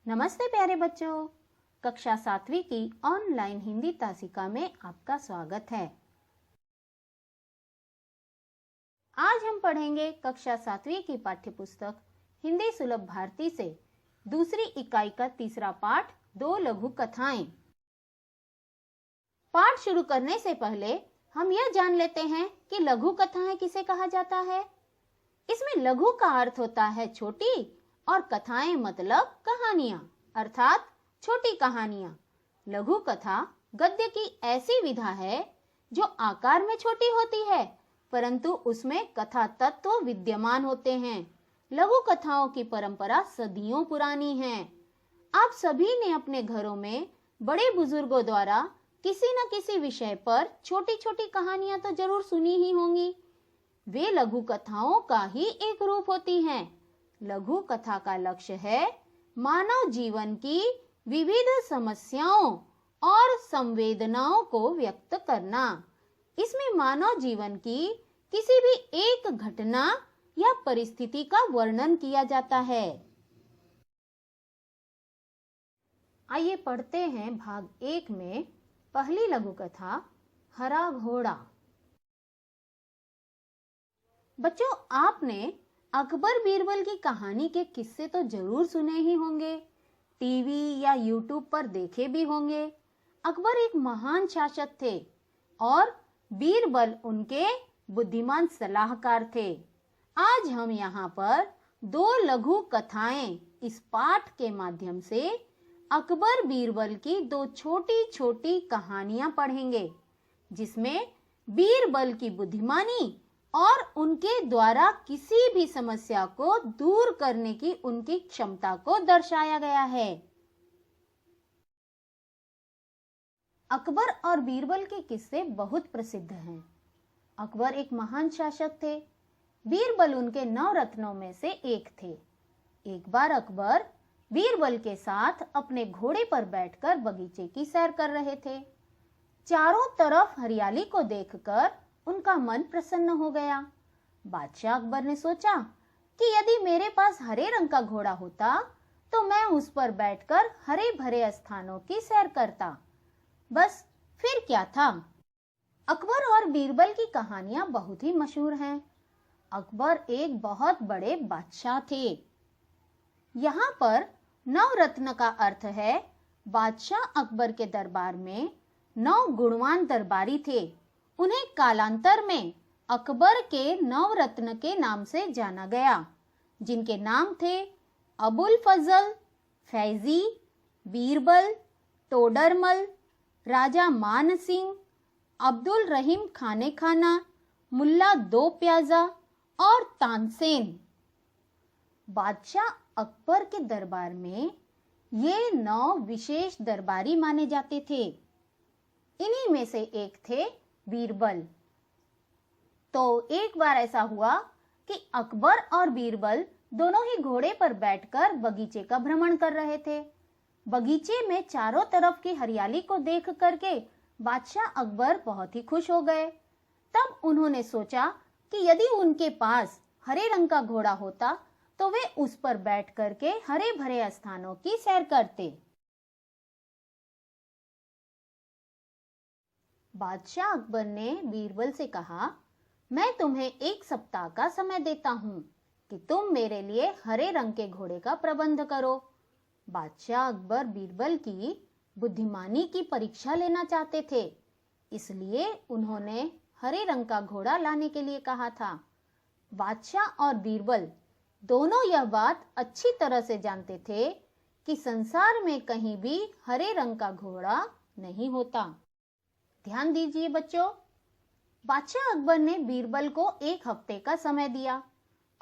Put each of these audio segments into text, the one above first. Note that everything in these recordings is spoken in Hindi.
नमस्ते प्यारे बच्चों, कक्षा 7वीं की ऑनलाइन हिंदी तासिका में आपका स्वागत है। आज हम पढ़ेंगे कक्षा 7वीं की पाठ्यपुस्तक हिंदी सुलभ भारती से दूसरी इकाई का तीसरा पाठ, दो लघु कथाएं। पाठ शुरू करने से पहले हम यह जान लेते हैं कि लघु कथाएं किसे कहा जाता है। इसमें लघु का अर्थ होता है छोटी और कथाएं मतलब कहानियां, अर्थात छोटी कहानियां। लघु कथा गद्य की ऐसी विधा है जो आकार में छोटी होती है, परंतु उसमें कथा तत्व विद्यमान होते हैं। लघु कथाओं की परंपरा सदियों पुरानी है। आप सभी ने अपने घरों में बड़े बुजुर्गों द्वारा किसी न किसी विषय पर छोटी छोटी कहानियां तो जरूर सुनी ही होंगी। वे लघु कथाओं का ही एक रूप होती हैं। लघु कथा का लक्ष्य है मानव जीवन की विविध समस्याओं और संवेदनाओं को व्यक्त करना। इसमें मानव जीवन की किसी भी एक घटना या परिस्थिति का वर्णन किया जाता है। आइए पढ़ते हैं भाग 1 में पहली लघु कथा, हरा घोड़ा। बच्चों, आपने अकबर बीरबल की कहानी के किस्से तो जरूर सुने ही होंगे, टीवी या यूट्यूब पर देखे भी होंगे। अकबर एक महान शासक थे और बीरबल उनके बुद्धिमान सलाहकार थे। आज हम यहाँ पर दो लघु कथाएं इस पाठ के माध्यम से अकबर बीरबल की दो छोटी छोटी कहानियां पढ़ेंगे, जिसमें बीरबल की बुद्धिमानी और उनके द्वारा किसी भी समस्या को दूर करने की उनकी क्षमता को दर्शाया गया है। अकबर और बीरबल के किस्से बहुत प्रसिद्ध हैं। अकबर एक महान शासक थे। बीरबल उनके 9 रत्नों में से एक थे। एक बार अकबर बीरबल के साथ अपने घोड़े पर बैठकर बगीचे की सैर कर रहे थे। चारों तरफ हरियाली को देखकर उनका मन प्रसन्न हो गया। बादशाह अकबर ने सोचा कि यदि मेरे पास हरे रंग का घोड़ा होता तो मैं उस पर बैठकर हरे भरे स्थानों की सैर करता। बस फिर क्या था। अकबर और बीरबल की कहानियां बहुत ही मशहूर हैं। अकबर एक बहुत बड़े बादशाह थे। यहाँ पर नवरत्न का अर्थ है बादशाह अकबर के दरबार में 9 गुणवान दरबारी थे। उन्हें कालांतर में अकबर के नवरत्न के नाम से जाना गया, जिनके नाम थे अबुल फजल, फैजी, बीरबल, टोडरमल, राजा मान सिंह, अब्दुल रहीम खाने खाना, मुल्ला दो प्याजा और तानसेन। बादशाह अकबर के दरबार में ये 9 विशेष दरबारी माने जाते थे। इन्हीं में से एक थे बीरबल। तो एक बार ऐसा हुआ कि अकबर और बीरबल दोनों ही घोड़े पर बैठकर बगीचे का भ्रमण कर रहे थे। बगीचे में चारों तरफ की हरियाली को देख करके बादशाह अकबर बहुत ही खुश हो गए। तब उन्होंने सोचा कि यदि उनके पास हरे रंग का घोड़ा होता तो वे उस पर बैठ करके हरे भरे स्थानों की सैर करते। बादशाह अकबर ने बीरबल से कहा, मैं तुम्हें 1 सप्ताह का समय देता हूँ कि तुम मेरे लिए हरे रंग के घोड़े का प्रबंध करो। बादशाह अकबर बीरबल की बुद्धिमानी की परीक्षा लेना चाहते थे, इसलिए उन्होंने हरे रंग का घोड़ा लाने के लिए कहा था। बादशाह और बीरबल दोनों यह बात अच्छी तरह से जानते थे कि संसार में कहीं भी हरे रंग का घोड़ा नहीं होता। ध्यान दीजिए बच्चों, बादशाह अकबर ने बीरबल को 1 हफ्ते का समय दिया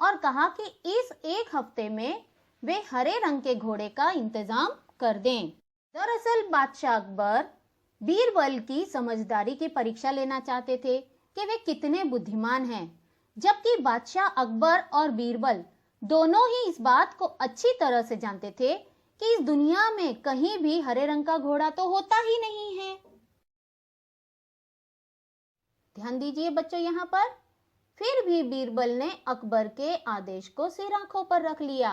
और कहा कि इस 1 हफ्ते में वे हरे रंग के घोड़े का इंतजाम कर दें। दरअसल बादशाह अकबर बीरबल की समझदारी की परीक्षा लेना चाहते थे कि वे कितने बुद्धिमान हैं, जबकि बादशाह अकबर और बीरबल दोनों ही इस बात को अच्छी तरह से जानते थे कि इस दुनिया में कहीं भी हरे रंग का घोड़ा तो होता ही नहीं है। ध्यान दीजिए बच्चों, यहाँ पर फिर भी बीरबल ने अकबर के आदेश को सिर आंखों पर रख लिया।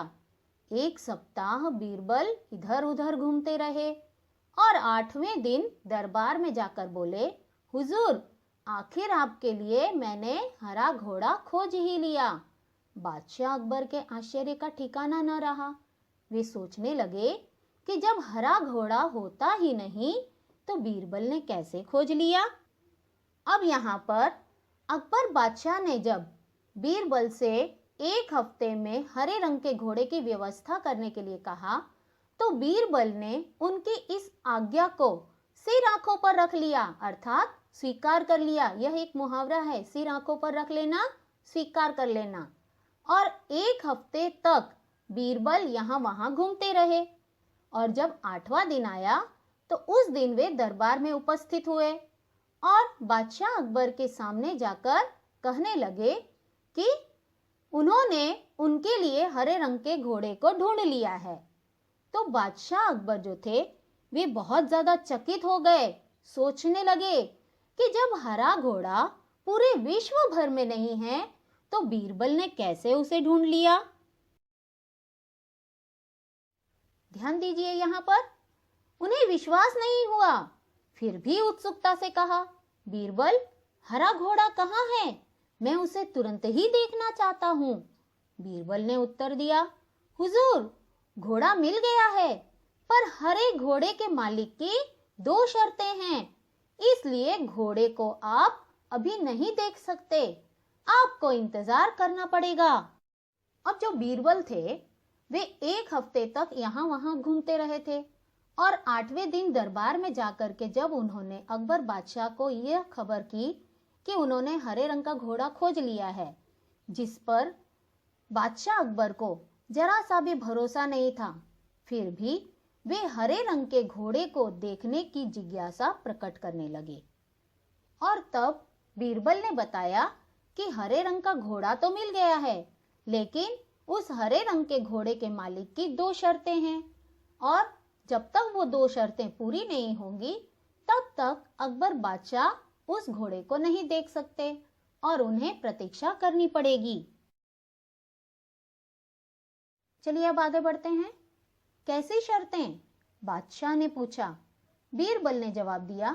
एक सप्ताह बीरबल इधर उधर घूमते रहे और 8वें दिन दरबार में जाकर बोले, हुजूर, आखिर आपके लिए मैंने हरा घोड़ा खोज ही लिया। बादशाह अकबर के आश्चर्य का ठिकाना न रहा। वे सोचने लगे कि जब हरा घोड़ा होता ही नहीं तो बीरबल ने कैसे खोज लिया। अब यहाँ पर अकबर बादशाह ने जब बीरबल से 1 हफ्ते में हरे रंग के घोड़े की व्यवस्था करने के लिए कहा तो बीरबल ने उनकी इस आज्ञा को सिर आंखों पर रख लिया, अर्थात स्वीकार कर लिया। यह एक मुहावरा है, सिर आंखों पर रख लेना, स्वीकार कर लेना। और 1 हफ्ते तक बीरबल यहाँ वहां घूमते रहे और जब 8वां दिन आया तो उस दिन वे दरबार में उपस्थित हुए और बादशाह अकबर के सामने जाकर कहने लगे कि उन्होंने उनके लिए हरे रंग के घोड़े को ढूंढ लिया है। तो बादशाह अकबर जो थे वे बहुत ज्यादा चकित हो गए। सोचने लगे कि जब हरा घोड़ा पूरे विश्व भर में नहीं है तो बीरबल ने कैसे उसे ढूंढ लिया। ध्यान दीजिए, यहाँ पर उन्हें विश्वास नहीं हुआ, फिर भी उत्सुकता से कहा, बीरबल, हरा घोड़ा कहाँ है? मैं उसे तुरंत ही देखना चाहता हूँ। बीरबल ने उत्तर दिया, हुजूर, घोड़ा मिल गया है, पर हरे घोड़े के मालिक की 2 शर्तें हैं, इसलिए घोड़े को आप अभी नहीं देख सकते, आपको इंतजार करना पड़ेगा। अब जो बीरबल थे वे 1 हफ्ते तक यहाँ वहां घूमते रहे थे और 8वें दिन दरबार में जाकर के जब उन्होंने अकबर बादशाह को यह खबर की कि उन्होंने हरे रंग का घोड़ा खोज लिया है, जिस पर बादशाह अकबर को जरा सा भी भरोसा नहीं था, फिर भी वे हरे रंग के घोड़े को देखने की जिज्ञासा प्रकट करने लगे। और तब बीरबल ने बताया कि हरे रंग का घोड़ा तो मिल गया है, लेकिन उस हरे रंग के घोड़े के मालिक की 2 शर्तें हैं और जब तक वो 2 शर्तें पूरी नहीं होंगी तब तक अकबर बादशाह उस घोड़े को नहीं देख सकते और उन्हें प्रतीक्षा करनी पड़ेगी। चलिए अब आगे बढ़ते हैं। कैसी शर्तें? बादशाह ने पूछा। बीरबल ने जवाब दिया,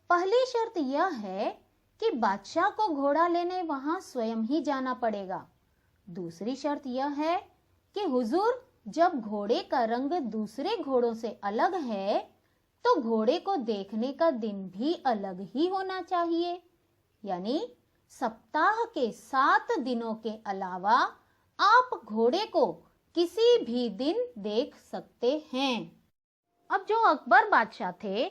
पहली शर्त यह है कि बादशाह को घोड़ा लेने वहां स्वयं ही जाना पड़ेगा। दूसरी शर्त यह है कि हुजूर, जब घोड़े का रंग दूसरे घोड़ों से अलग है तो घोड़े को देखने का दिन भी अलग ही होना चाहिए, यानी सप्ताह के 7 दिनों के अलावा आप घोड़े को किसी भी दिन देख सकते हैं। अब जो अकबर बादशाह थे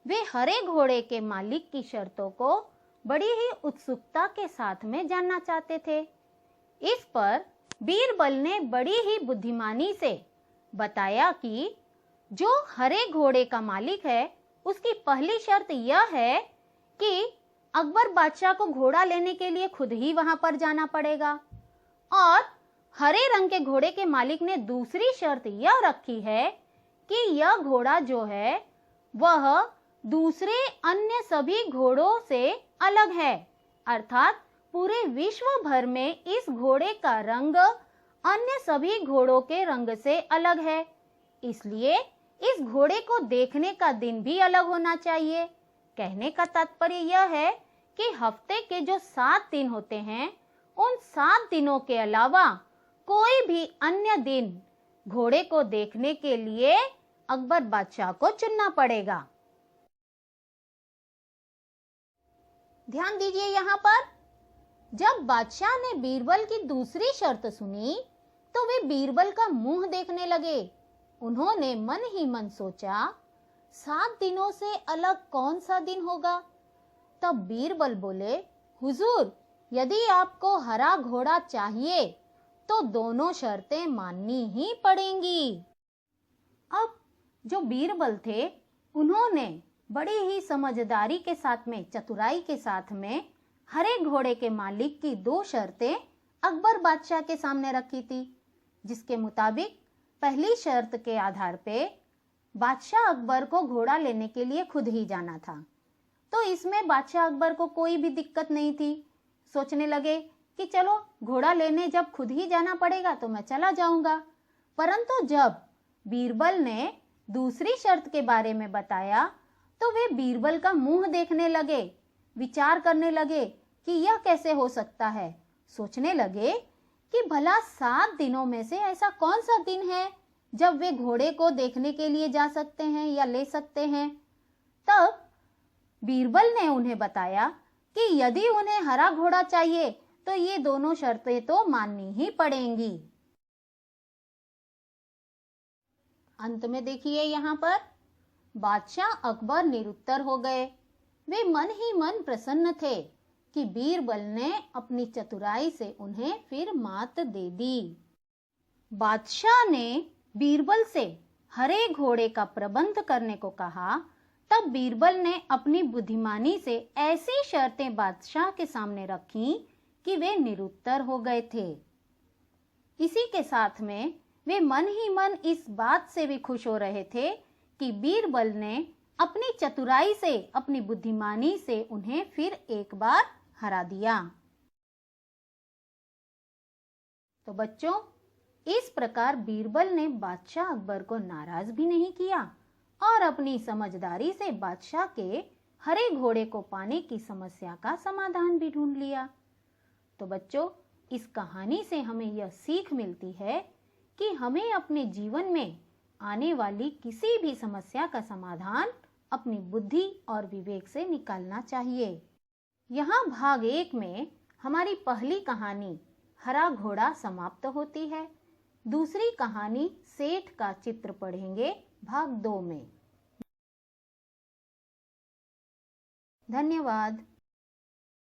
वे हरे घोड़े के मालिक की शर्तों को बड़ी ही उत्सुकता के साथ में जानना चाहते थे। इस पर बीरबल ने बड़ी ही बुद्धिमानी से बताया कि जो हरे घोड़े का मालिक है उसकी पहली शर्त यह है कि अकबर बादशाह को घोड़ा लेने के लिए खुद ही वहां पर जाना पड़ेगा और हरे रंग के घोड़े के मालिक ने दूसरी शर्त यह रखी है कि यह घोड़ा जो है वह दूसरे अन्य सभी घोड़ों से अलग है, अर्थात पूरे विश्व भर में इस घोड़े का रंग अन्य सभी घोड़ों के रंग से अलग है, इसलिए इस घोड़े को देखने का दिन भी अलग होना चाहिए। कहने का तात्पर्य यह है कि हफ्ते के जो 7 दिन होते हैं उन 7 दिनों के अलावा कोई भी अन्य दिन घोड़े को देखने के लिए अकबर बादशाह को चुनना पड़ेगा। ध्यान दीजिए, यहाँ पर जब बादशाह ने बीरबल की दूसरी शर्त सुनी तो वे बीरबल का मुंह देखने लगे। उन्होंने मन ही मन सोचा, 7 दिनों से अलग कौन सा दिन होगा? तब बीरबल बोले, हुजूर, यदि आपको हरा घोड़ा चाहिए तो दोनों शर्तें माननी ही पड़ेंगी। अब जो बीरबल थे उन्होंने बड़ी ही समझदारी के साथ में, चतुराई के साथ में हरे घोड़े के मालिक की 2 शर्तें अकबर बादशाह के सामने रखी थी, जिसके मुताबिक पहली शर्त के आधार पे बादशाह अकबर को घोड़ा लेने के लिए खुद ही जाना था। तो इसमें बादशाह अकबर को कोई भी दिक्कत नहीं थी। सोचने लगे कि चलो घोड़ा लेने जब खुद ही जाना पड़ेगा तो मैं चला जाऊंगा। परंतु जब बीरबल ने दूसरी शर्त के बारे में बताया तो वे बीरबल का मुंह देखने लगे, विचार करने लगे कि यह कैसे हो सकता है। सोचने लगे कि भला 7 दिनों में से ऐसा कौन सा दिन है जब वे घोड़े को देखने के लिए जा सकते हैं या ले सकते हैं। तब बीरबल ने उन्हें बताया कि यदि उन्हें हरा घोड़ा चाहिए तो ये दोनों शर्तें तो माननी ही पड़ेंगी। अंत में देखिए यहाँ पर बादशाह अकबर निरुत्तर हो गए। वे मन ही मन प्रसन्न थे कि बीरबल ने अपनी चतुराई से उन्हें फिर मात दे दी। बादशाह ने बीरबल से हरे घोड़े का प्रबंध करने को कहा। तब बीरबल ने अपनी बुद्धिमानी से ऐसी शर्तें बादशाह के सामने रखी कि वे निरुत्तर हो गए थे। इसी के साथ में वे मन ही मन इस बात से भी खुश हो रहे थे कि बीरबल ने अपनी चतुराई से, अपनी बुद्धिमानी से उन्हें फिर एक बार हरा दिया। तो बच्चों, इस प्रकार बीरबल ने बादशाह अकबर को नाराज भी नहीं किया और अपनी समझदारी से बादशाह के हरे घोड़े को पाने की समस्या का समाधान भी ढूंढ लिया। तो बच्चों, इस कहानी से हमें यह सीख मिलती है कि हमें अपने जीवन में आने वाली किसी भी समस्या का समाधान अपनी बुद्धि और विवेक से निकालना चाहिए। यहाँ भाग 1 में हमारी पहली कहानी हरा घोड़ा समाप्त होती है। दूसरी कहानी सेठ का चित्र पढ़ेंगे भाग 2 में। धन्यवाद।